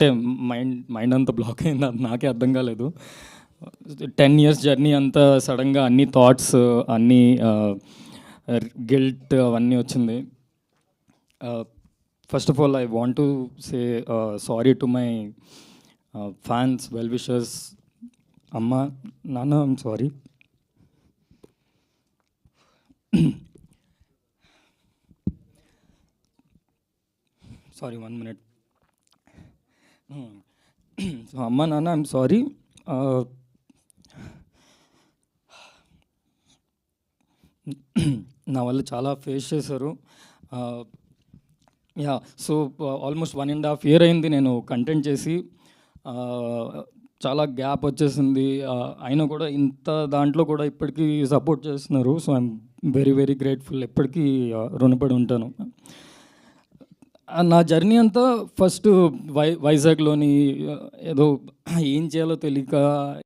అంటే mind mind అంతా black అయింది, అది నాకే అర్థం కాలేదు. 10 ఇయర్స్ జర్నీ అంతా సడన్గా అన్ని థాట్స్, అన్నీ గిల్ట్ అవన్నీ వచ్చింది. First of all I want to say sorry to my fans, well wishers. అమ్మ, నాన్న, I'm sorry. Sorry, 1 minute. So అమ్మ, నాన్న, ఐమ్ సారీ. నా వల్ల చాలా ఫేస్ చేశారు. యా, సో ఆల్మోస్ట్ 1.5 year అయింది నేను కంటెంట్ చేసి. చాలా గ్యాప్ వచ్చేసింది. అయినా కూడా ఇంత దాంట్లో కూడా ఇప్పటికీ సపోర్ట్ చేస్తున్నారు. So I'm very very grateful. ఎప్పటికీ రుణపడి ఉంటాను. నా జర్నీ అంతా ఫస్ట్ వైజాగ్లోని ఏదో ఏం చేయాలో తెలియక